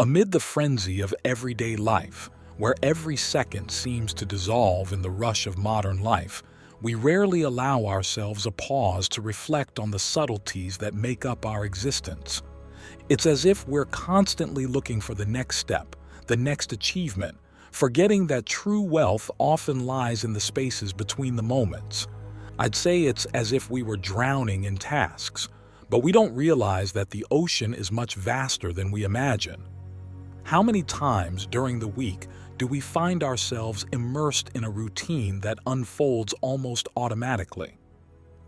Amid the frenzy of everyday life, where every second seems to dissolve in the rush of modern life, we rarely allow ourselves a pause to reflect on the subtleties that make up our existence. It's as if we're constantly looking for the next step, the next achievement, forgetting that true wealth often lies in the spaces between the moments. I'd say it's as if we were drowning in tasks, but we don't realize that the ocean is much vaster than we imagine. How many times during the week do we find ourselves immersed in a routine that unfolds almost automatically?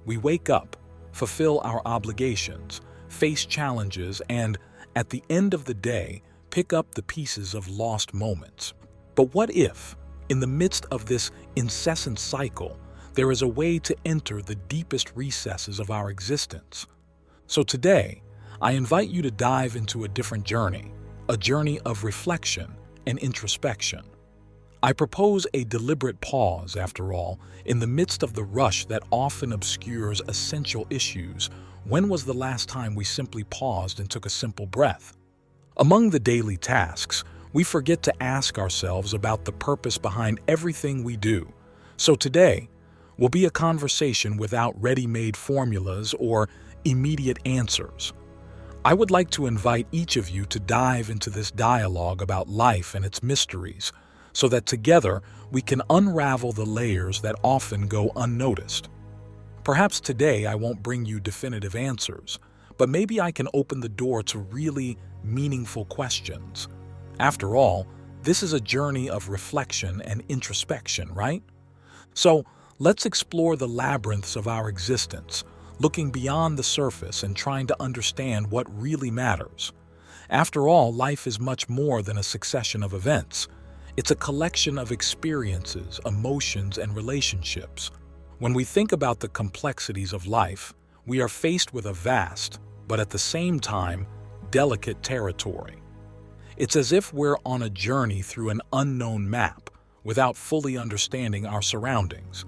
We wake up, fulfill our obligations, face challenges, and, at the end of the day, pick up the pieces of lost moments. But what if, in the midst of this incessant cycle, there is a way to enter the deepest recesses of our existence? So today, I invite you to dive into a different journey, a journey of reflection and introspection. I propose a deliberate pause, after all, in the midst of the rush that often obscures essential issues. When was the last time we simply paused and took a simple breath? Among the daily tasks, we forget to ask ourselves about the purpose behind everything we do. So today, will be a conversation without ready-made formulas or immediate answers. I would like to invite each of you to dive into this dialogue about life and its mysteries, so that together we can unravel the layers that often go unnoticed. Perhaps today I won't bring you definitive answers, but maybe I can open the door to really meaningful questions. After all, this is a journey of reflection and introspection, right? So let's explore the labyrinths of our existence, looking beyond the surface and trying to understand what really matters. After all, life is much more than a succession of events. It's a collection of experiences, emotions, and relationships. When we think about the complexities of life, we are faced with a vast, but at the same time, delicate territory. It's as if we're on a journey through an unknown map without fully understanding our surroundings.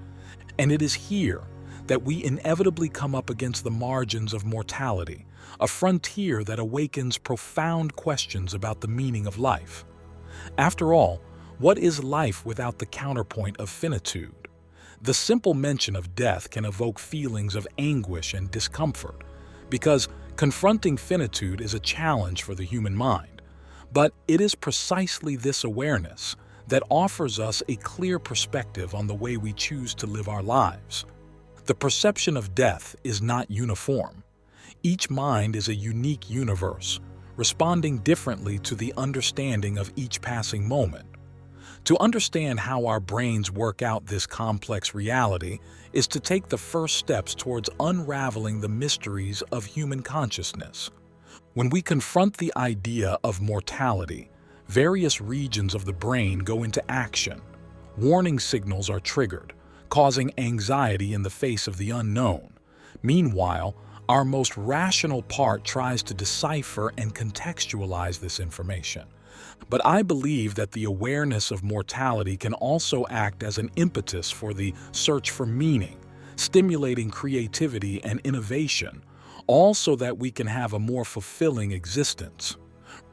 And it is here that we inevitably come up against the margins of mortality, a frontier that awakens profound questions about the meaning of life. After all, what is life without the counterpoint of finitude? The simple mention of death can evoke feelings of anguish and discomfort, because confronting finitude is a challenge for the human mind. But it is precisely this awareness that offers us a clear perspective on the way we choose to live our lives. The perception of death is not uniform. Each mind is a unique universe, responding differently to the understanding of each passing moment. To understand how our brains work out this complex reality is to take the first steps towards unraveling the mysteries of human consciousness. When we confront the idea of mortality, various regions of the brain go into action. Warning signals are triggered, causing anxiety in the face of the unknown. Meanwhile, our most rational part tries to decipher and contextualize this information. But I believe that the awareness of mortality can also act as an impetus for the search for meaning, stimulating creativity and innovation, all so that we can have a more fulfilling existence.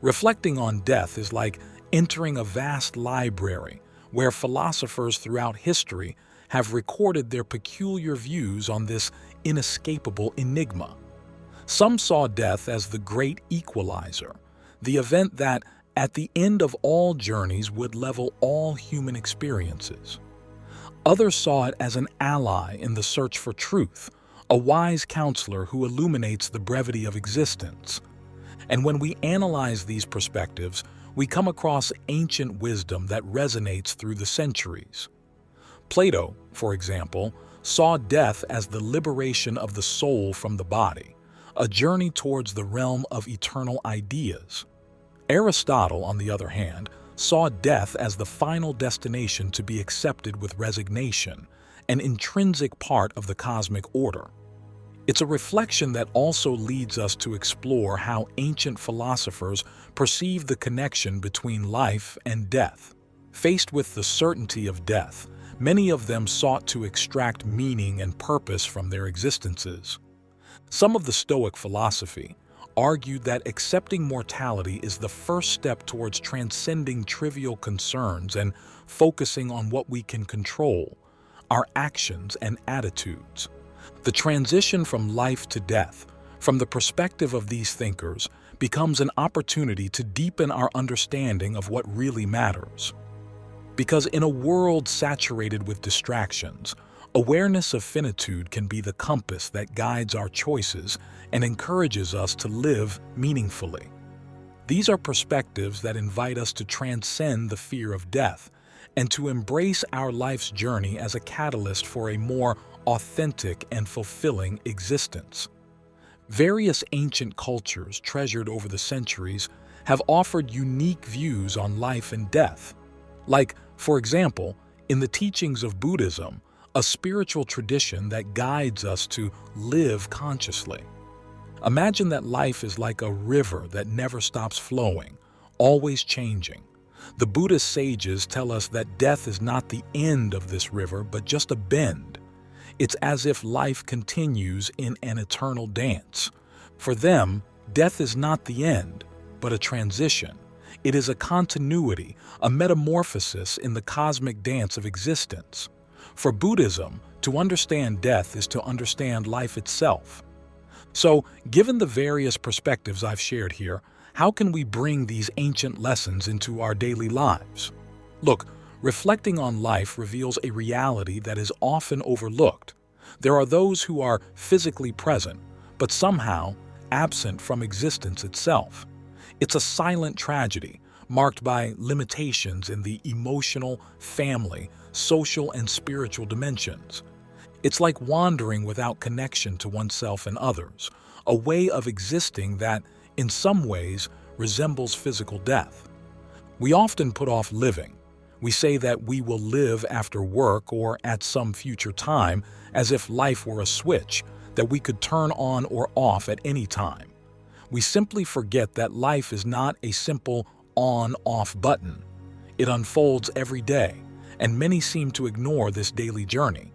Reflecting on death is like entering a vast library where philosophers throughout history have recorded their peculiar views on this inescapable enigma. Some saw death as the great equalizer, the event that, at the end of all journeys, would level all human experiences. Others saw it as an ally in the search for truth, a wise counselor who illuminates the brevity of existence. And when we analyze these perspectives, we come across ancient wisdom that resonates through the centuries. Plato, for example, saw death as the liberation of the soul from the body, a journey towards the realm of eternal ideas. Aristotle, on the other hand, saw death as the final destination to be accepted with resignation, an intrinsic part of the cosmic order. It's a reflection that also leads us to explore how ancient philosophers perceived the connection between life and death. Faced with the certainty of death, many of them sought to extract meaning and purpose from their existences. Some of the Stoic philosophy, argued that accepting mortality is the first step towards transcending trivial concerns and focusing on what we can control, our actions and attitudes. The transition from life to death, from the perspective of these thinkers, becomes an opportunity to deepen our understanding of what really matters. Because in a world saturated with distractions, awareness of finitude can be the compass that guides our choices and encourages us to live meaningfully. These are perspectives that invite us to transcend the fear of death and to embrace our life's journey as a catalyst for a more authentic and fulfilling existence. Various ancient cultures treasured over the centuries have offered unique views on life and death. Like, for example, in the teachings of Buddhism, a spiritual tradition that guides us to live consciously. Imagine that life is like a river that never stops flowing, always changing. The Buddhist sages tell us that death is not the end of this river, but just a bend. It's as if life continues in an eternal dance. For them, death is not the end, but a transition. It is a continuity, a metamorphosis in the cosmic dance of existence. For Buddhism, to understand death is to understand life itself. So, given the various perspectives I've shared here, how can we bring these ancient lessons into our daily lives? Look, reflecting on life reveals a reality that is often overlooked. There are those who are physically present, but somehow absent from existence itself. It's a silent tragedy, marked by limitations in the emotional, family, social, and spiritual dimensions. It's like wandering without connection to oneself and others, a way of existing that, in some ways, resembles physical death. We often put off living. We say that we will live after work or at some future time, as if life were a switch that we could turn on or off at any time. We simply forget that life is not a simple on-off button. It unfolds every day, and many seem to ignore this daily journey.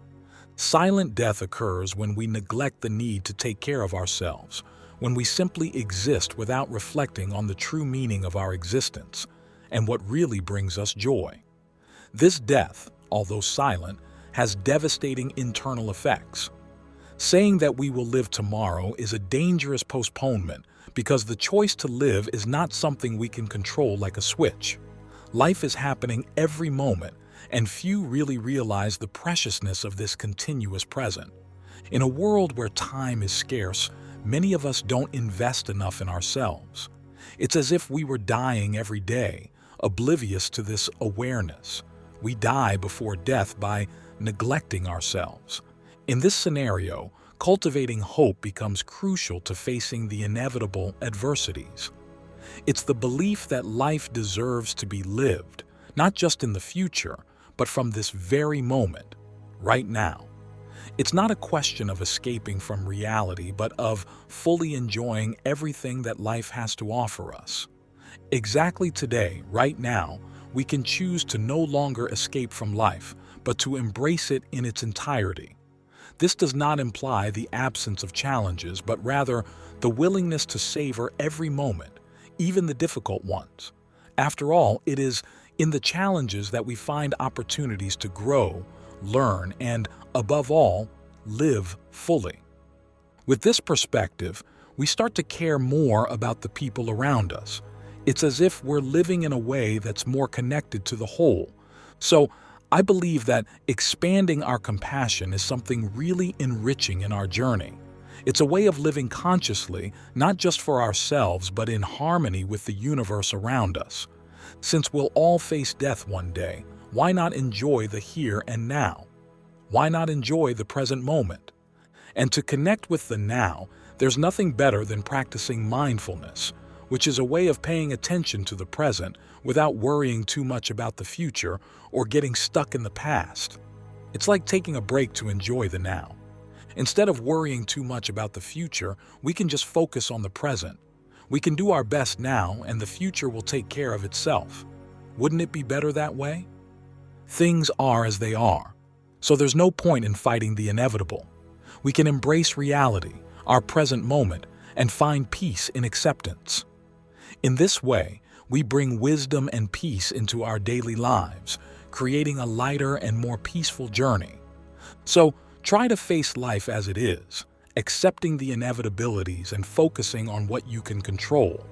Silent death occurs when we neglect the need to take care of ourselves, when we simply exist without reflecting on the true meaning of our existence and what really brings us joy. This death, although silent, has devastating internal effects. Saying that we will live tomorrow is a dangerous postponement because the choice to live is not something we can control like a switch. Life is happening every moment, and few really realize the preciousness of this continuous present. In a world where time is scarce, many of us don't invest enough in ourselves. It's as if we were dying every day, oblivious to this awareness. We die before death by neglecting ourselves. In this scenario, cultivating hope becomes crucial to facing the inevitable adversities. It's the belief that life deserves to be lived, not just in the future, but from this very moment, right now. It's not a question of escaping from reality, but of fully enjoying everything that life has to offer us. Exactly today, right now, we can choose to no longer escape from life, but to embrace it in its entirety. This does not imply the absence of challenges, but rather the willingness to savor every moment, even the difficult ones. After all, it is in the challenges that we find opportunities to grow, learn, and, above all, live fully. With this perspective, we start to care more about the people around us. It's as if we're living in a way that's more connected to the whole. So, I believe that expanding our compassion is something really enriching in our journey. It's a way of living consciously, not just for ourselves, but in harmony with the universe around us. Since we'll all face death one day, why not enjoy the here and now? Why not enjoy the present moment? And to connect with the now, there's nothing better than practicing mindfulness, which is a way of paying attention to the present without worrying too much about the future or getting stuck in the past. It's like taking a break to enjoy the now. Instead of worrying too much about the future, we can just focus on the present. We can do our best now, and the future will take care of itself. Wouldn't it be better that way? Things are as they are, so there's no point in fighting the inevitable. We can embrace reality, our present moment, and find peace in acceptance. In this way, we bring wisdom and peace into our daily lives, creating a lighter and more peaceful journey. So, try to face life as it is, accepting the inevitabilities and focusing on what you can control.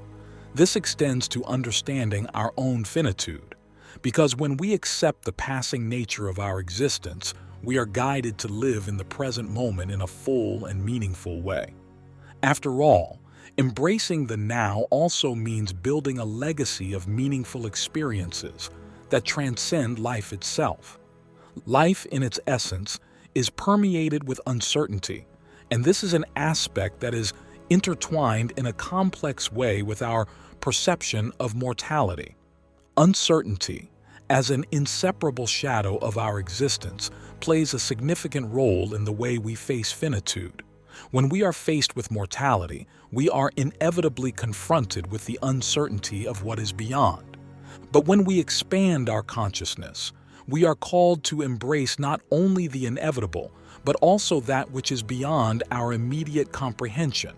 This extends to understanding our own finitude, because when we accept the passing nature of our existence, we are guided to live in the present moment in a full and meaningful way. After all, embracing the now also means building a legacy of meaningful experiences that transcend life itself. Life, in its essence, is permeated with uncertainty, and this is an aspect that is intertwined in a complex way with our perception of mortality. Uncertainty, as an inseparable shadow of our existence, plays a significant role in the way we face finitude. When we are faced with mortality, we are inevitably confronted with the uncertainty of what is beyond. But when we expand our consciousness, we are called to embrace not only the inevitable, but also that which is beyond our immediate comprehension.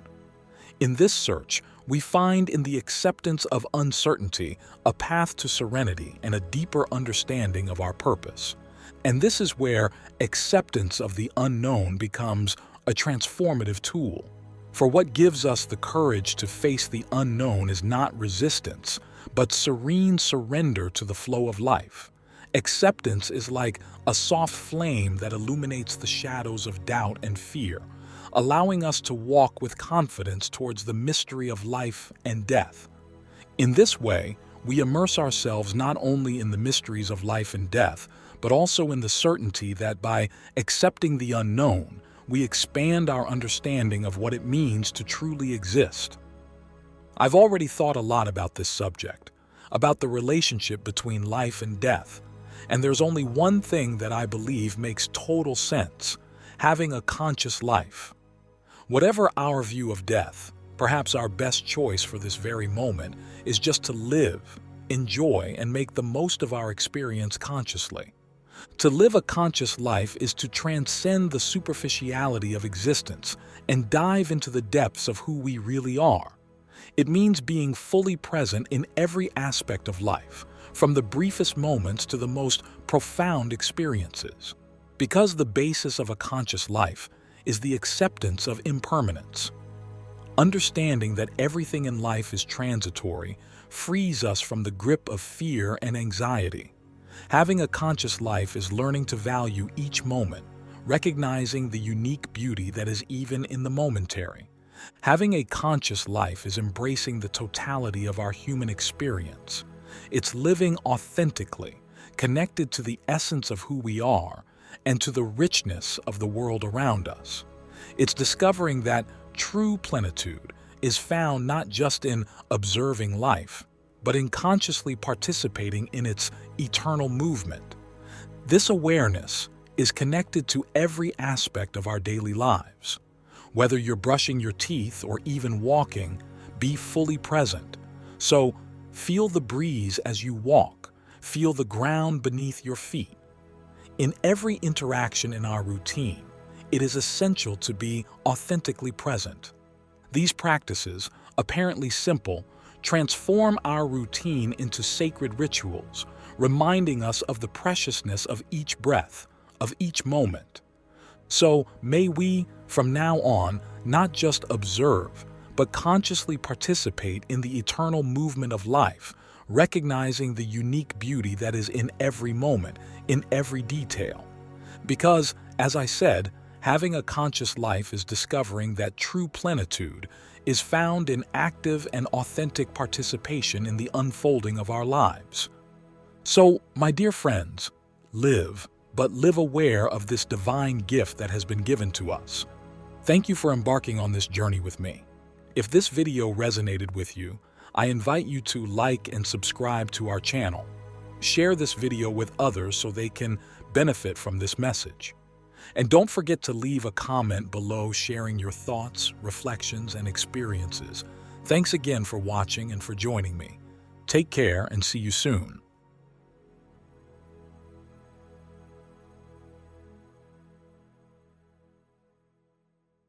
In this search, we find in the acceptance of uncertainty a path to serenity and a deeper understanding of our purpose. And this is where acceptance of the unknown becomes a transformative tool. For what gives us the courage to face the unknown is not resistance, but serene surrender to the flow of life. Acceptance is like a soft flame that illuminates the shadows of doubt and fear, allowing us to walk with confidence towards the mystery of life and death. In this way, we immerse ourselves not only in the mysteries of life and death, but also in the certainty that by accepting the unknown, we expand our understanding of what it means to truly exist. I've already thought a lot about this subject, about the relationship between life and death, and there's only one thing that I believe makes total sense: having a conscious life. Whatever our view of death, perhaps our best choice for this very moment is just to live, enjoy, and make the most of our experience consciously. To live a conscious life is to transcend the superficiality of existence and dive into the depths of who we really are. It means being fully present in every aspect of life, from the briefest moments to the most profound experiences. Because the basis of a conscious life is the acceptance of impermanence. Understanding that everything in life is transitory frees us from the grip of fear and anxiety. Having a conscious life is learning to value each moment, recognizing the unique beauty that is even in the momentary. Having a conscious life is embracing the totality of our human experience. It's living authentically, connected to the essence of who we are and to the richness of the world around us. It's discovering that true plenitude is found not just in observing life, but in consciously participating in its eternal movement. This awareness is connected to every aspect of our daily lives. Whether you're brushing your teeth or even walking, be fully present. So, feel the breeze as you walk, feel the ground beneath your feet. In every interaction in our routine, it is essential to be authentically present. These practices, apparently simple, transform our routine into sacred rituals, reminding us of the preciousness of each breath, of each moment. So may we, from now on, not just observe, but consciously participate in the eternal movement of life, recognizing the unique beauty that is in every moment, in every detail. Because, as I said, having a conscious life is discovering that true plenitude is found in active and authentic participation in the unfolding of our lives. So, my dear friends, live, but live aware of this divine gift that has been given to us. Thank you for embarking on this journey with me. If this video resonated with you, I invite you to like and subscribe to our channel. Share this video with others so they can benefit from this message. And don't forget to leave a comment below sharing your thoughts, reflections, and experiences. Thanks again for watching and for joining me. Take care and see you soon.